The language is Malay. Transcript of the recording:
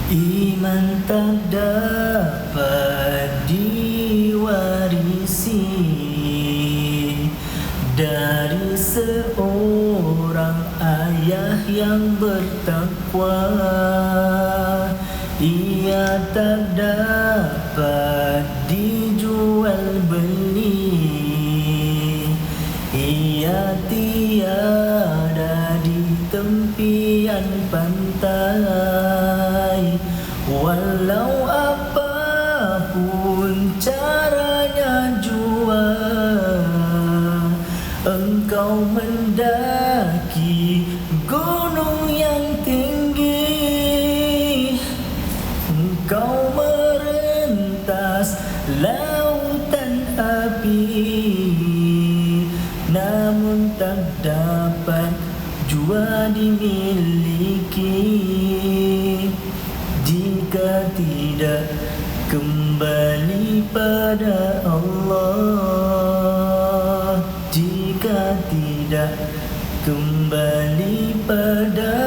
Iman tak dapat diwarisi dari seorang ayah yang bertakwa. Ia tak dapat dijual beli, ia tiada di tepian pantai. Walau apapun caranya jua, engkau mendaki gunung yang tinggi, engkau merentas lautan api, namun tak dapat jua dimiliki jika tidak kembali pada Allah, jika tidak kembali pada